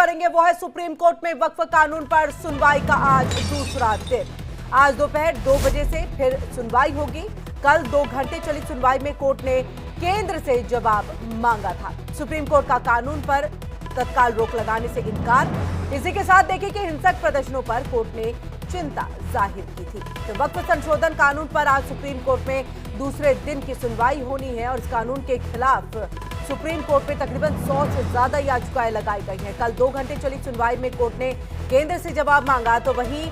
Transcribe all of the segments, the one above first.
करेंगे वो है सुप्रीम कोर्ट में वक्फ कानून पर सुनवाई का आज दूसरा दिन। आज दोपहर 2 बजे से फिर सुनवाई होगी। कल 2 घंटे चली सुनवाई में कोर्ट ने केंद्र से जवाब मांगा था। सुप्रीम कोर्ट का कानून पर तत्काल रोक लगाने से इनकार। इसी के साथ देखिए कि हिंसक प्रदर्शनों पर कोर्ट ने चिंता जाहिर की थी। तो वक्फ संशोधन कानून पर आज सुप्रीम कोर्ट में दूसरे दिन की सुनवाई होनी है और इस कानून के खिलाफ सुप्रीम कोर्ट में तकरीबन 100 से ज्यादा याचिकाएं लगाई गई हैं। कल 2 घंटे चली सुनवाई में कोर्ट ने केंद्र से जवाब मांगा, तो वहीं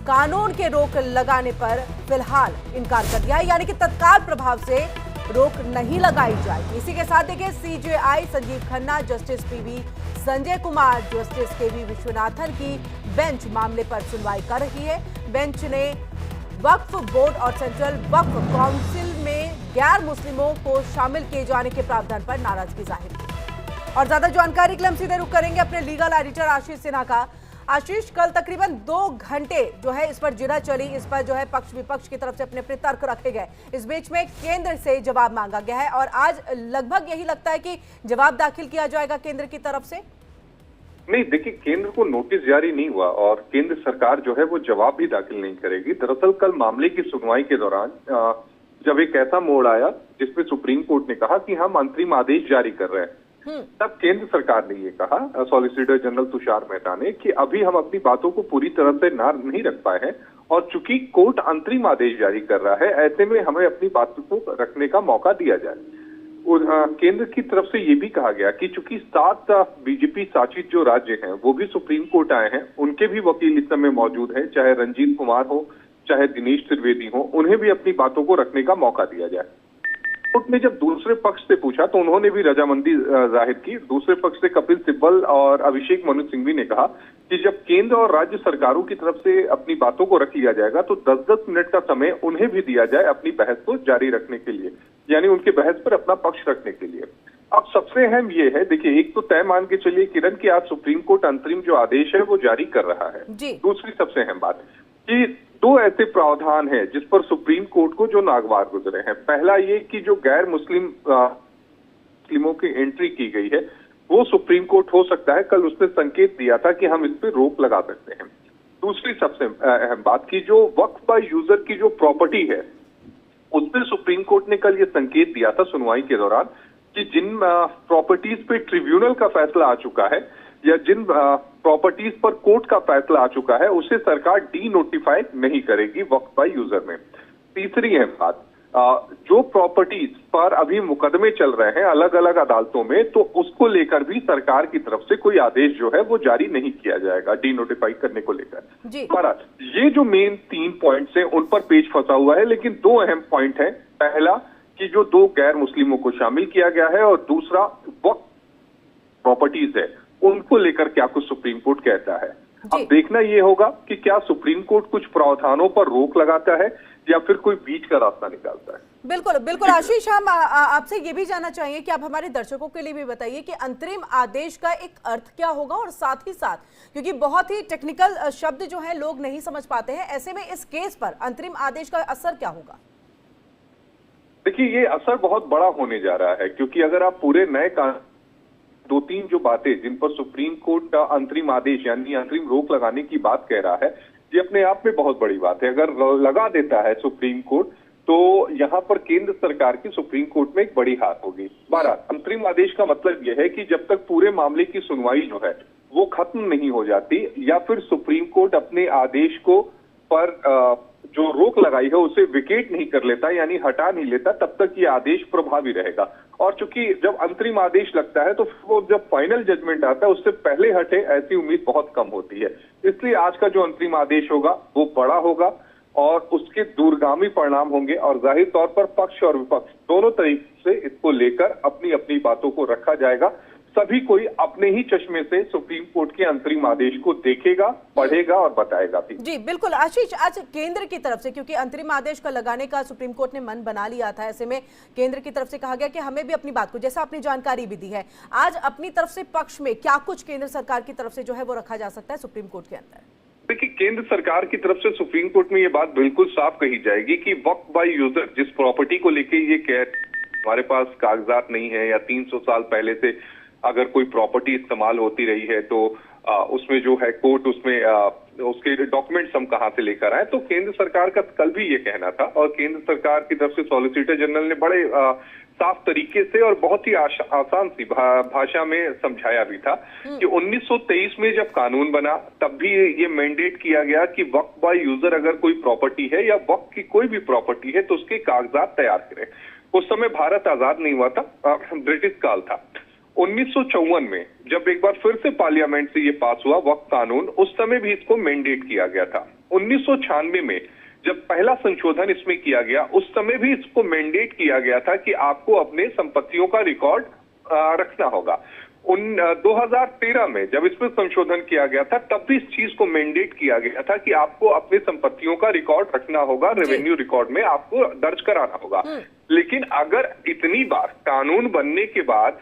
कानून के रोक लगाने पर फिलहाल इनकार कर दिया है, यानी कि तत्काल प्रभाव से रोक नहीं लगाई जाएगी। इसी के साथ देखिए CJI Sanjiv Khanna, justice PV Sanjay Kumar, justice KV Viswanathan की बेंच मामले पर सुनवाई कर रही है। बेंच ने वक्फ बोर्ड और सेंट्रल वक्फ काउंसिल में गैर मुस्लिमों को शामिल किए जाने के प्रावधान पर नाराजगी जाहिर की। और ज्यादा जानकारी के लिए हम सीधे रुख करेंगे अपने लीगल एडिटर आशीष सिन्हा का। आशीष, कल तकरीबन 2 घंटे जो है इस पर जिरा चली, इस पर जो है पक्ष विपक्ष की तरफ से अपने अपने तर्क रखे गए। इस बीच में केंद्र से जवाब मांगा गया है और आज लगभग यही लगता है कि जवाब दाखिल किया जाएगा केंद्र की तरफ से। नहीं, देखिए, केंद्र को नोटिस जारी नहीं हुआ और केंद्र सरकार जो है वो जवाब भी दाखिल नहीं करेगी। दरअसल कल मामले की सुनवाई के दौरान जब एक ऐसा मोड़ आया जिसमें सुप्रीम कोर्ट ने कहा कि हम अंतरिम आदेश जारी कर रहे हैं, तब केंद्र सरकार ने ये कहा, सॉलिसिटर जनरल तुषार मेहता ने, कि अभी हम अपनी बातों को पूरी तरह से नहीं रख पाए हैं और चूंकि कोर्ट अंतरिम आदेश जारी कर रहा है, ऐसे में हमें अपनी बातों को रखने का मौका दिया जाए। और केंद्र की तरफ से ये भी कहा गया कि चूंकि 7 बीजेपी शासित जो राज्य हैं वो भी सुप्रीम कोर्ट आए हैं, उनके भी वकील इस समय मौजूद हैं, चाहे रंजीत कुमार हो चाहे दिनेश त्रिवेदी हो, उन्हें भी अपनी बातों को रखने का मौका दिया जाए। कोर्ट ने जब दूसरे पक्ष से पूछा तो उन्होंने भी रजामंदी जाहिर की। दूसरे पक्ष से कपिल सिब्बल और अभिषेक मनु सिंघवी ने कहा कि जब केंद्र और राज्य सरकारों की तरफ से अपनी बातों को रख लिया जाएगा तो 10-10 मिनट का समय उन्हें भी दिया जाए अपनी बहस को जारी रखने के लिए, यानी उनके बहस पर अपना पक्ष रखने के लिए। अब सबसे अहम ये है, देखिए, एक तो तय मान के चलिए किरण की आज सुप्रीम कोर्ट अंतरिम जो आदेश है वो जारी कर रहा है। दूसरी सबसे अहम बात कि 2 ऐसे प्रावधान हैं जिस पर सुप्रीम कोर्ट को जो नागवार गुजरे हैं। पहला ये कि जो गैर मुस्लिमों की एंट्री की गई है वो सुप्रीम कोर्ट हो सकता है, कल उसने संकेत दिया था कि हम इस पर रोक लगा सकते हैं। दूसरी सबसे अहम बात की जो वक्फ बाय यूजर की जो प्रॉपर्टी है उस पर सुप्रीम कोर्ट ने कल ये संकेत दिया था सुनवाई के दौरान कि जिन प्रॉपर्टीज पे ट्रिब्यूनल का फैसला आ चुका है या जिन प्रॉपर्टीज पर कोर्ट का फैसला आ चुका है उसे सरकार डी नोटिफाई नहीं करेगी वक्फ बाय यूजर में। तीसरी अहम बात, जो प्रॉपर्टीज पर अभी मुकदमे चल रहे हैं अलग अलग अदालतों में, तो उसको लेकर भी सरकार की तरफ से कोई आदेश जो है वो जारी नहीं किया जाएगा डी नोटिफाई करने को लेकर। पर ये जो मेन 3 पॉइंट्स हैं उन पर पेच फंसा हुआ है, लेकिन 2 अहम पॉइंट हैं। पहला कि जो 2 गैर मुस्लिमों को शामिल किया गया है और दूसरा वक्फ प्रॉपर्टीज है उनको लेकर क्या कुछ सुप्रीम कोर्ट कहता है। अब देखना यह होगा कि क्या सुप्रीम कोर्ट कुछ प्रावधानों पर रोक लगाता है या फिर कोई बीच का रास्ता निकालता है। बिल्कुल बिल्कुल आशीष, हम आपसे ये भी जानना चाहिए कि आप हमारे दर्शकों के लिए भी बताइए कि अंतरिम आदेश का एक अर्थ क्या होगा और साथ ही साथ, क्योंकि बहुत ही टेक्निकल शब्द जो है लोग नहीं समझ पाते हैं, ऐसे में इस केस पर अंतरिम आदेश का असर क्या होगा? देखिए, ये असर बहुत बड़ा होने जा रहा है, क्योंकि अगर आप पूरे नए 2-3 जो बातें जिन पर सुप्रीम कोर्ट अंतरिम आदेश यानी अंतरिम रोक लगाने की बात कह रहा है, ये अपने आप में बहुत बड़ी बात है। अगर लगा देता है सुप्रीम कोर्ट तो यहाँ पर केंद्र सरकार की सुप्रीम कोर्ट में एक बड़ी हार होगी। 12 अंतरिम आदेश का मतलब यह है कि जब तक पूरे मामले की सुनवाई जो है वो खत्म नहीं हो जाती या फिर सुप्रीम कोर्ट अपने आदेश को पर जो रोक लगाई है उसे विकेट नहीं कर लेता, यानी हटा नहीं लेता, तब तक ये आदेश प्रभावी रहेगा। और चूंकि जब अंतरिम आदेश लगता है तो वो जब फाइनल जजमेंट आता है उससे पहले हटे, ऐसी उम्मीद बहुत कम होती है। इसलिए आज का जो अंतरिम आदेश होगा वो बड़ा होगा और उसके दूरगामी परिणाम होंगे और जाहिर तौर पर पक्ष और विपक्ष दोनों तरीके से इसको लेकर अपनी अपनी बातों को रखा जाएगा। सभी कोई अपने ही चश्मे से सुप्रीम कोर्ट के अंतरिम आदेश को देखेगा, पढ़ेगा और बताएगा भी। जी बिल्कुल आशीष, आज केंद्र की तरफ से, क्योंकि अंतरिम आदेश का लगाने का सुप्रीम कोर्ट ने मन बना लिया था, ऐसे में केंद्र की तरफ से कहा गया कि हमें भी अपनी बात को, जैसा आपने जानकारी भी दी है, आज अपनी तरफ से पक्ष में क्या कुछ केंद्र सरकार की तरफ से जो है वो रखा जा सकता है सुप्रीम कोर्ट के अंदर? देखिए, केंद्र सरकार की तरफ से सुप्रीम कोर्ट में ये बात बिल्कुल साफ कही जाएगी कि वक्फ बाय यूजर जिस प्रॉपर्टी को लेके ये कह हमारे पास कागजात नहीं है या 300 साल पहले से अगर कोई प्रॉपर्टी इस्तेमाल होती रही है तो उसमें जो है कोर्ट उसमें उसके डॉक्यूमेंट्स हम कहाँ से लेकर आए। तो केंद्र सरकार का कल भी ये कहना था और केंद्र सरकार की तरफ से सॉलिसिटर जनरल ने बड़े साफ तरीके से और बहुत ही आसान सी भाषा में समझाया भी था कि 1923 में जब कानून बना तब भी ये मैंडेट किया गया कि वक्फ बाय यूजर अगर कोई प्रॉपर्टी है या वक्फ की कोई भी प्रॉपर्टी है तो उसके कागजात तैयार करें। उस समय भारत आजाद नहीं हुआ था, ब्रिटिश काल था। 1954 में जब एक बार फिर से पार्लियामेंट से ये पास हुआ वक्फ कानून, उस समय भी इसको मैंडेट किया गया था। 1996 में जब पहला संशोधन इसमें किया गया उस समय भी इसको मैंडेट किया गया था कि आपको अपने संपत्तियों का रिकॉर्ड रखना होगा। 2013 में जब इसमें संशोधन किया गया था तब भी इस चीज को मैंडेट किया गया था कि आपको अपनी संपत्तियों का रिकॉर्ड रखना होगा, रेवेन्यू रिकॉर्ड में आपको दर्ज कराना होगा। लेकिन अगर इतनी बार कानून बनने के बाद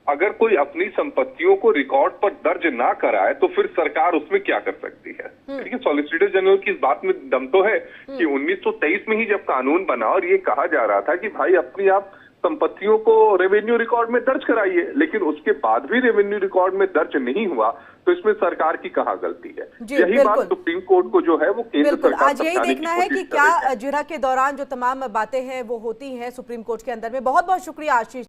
अगर कोई अपनी संपत्तियों को रिकॉर्ड पर दर्ज ना कराए तो फिर सरकार उसमें क्या कर सकती है। देखिए सॉलिसिटर जनरल की इस बात में दम तो है कि 1923 में ही जब कानून बना और ये कहा जा रहा था कि भाई अपनी आप संपत्तियों को रेवेन्यू रिकॉर्ड में दर्ज कराइए, लेकिन उसके बाद भी रेवेन्यू रिकॉर्ड में दर्ज नहीं हुआ तो इसमें सरकार की कहाँ गलती है। यही बात सुप्रीम कोर्ट को जो है वो केंद्र सरकार आज यही देखना है कि क्या जिरह के दौरान जो तमाम बातें हैं वो होती हैं सुप्रीम कोर्ट के अंदर में। बहुत बहुत शुक्रिया आशीष।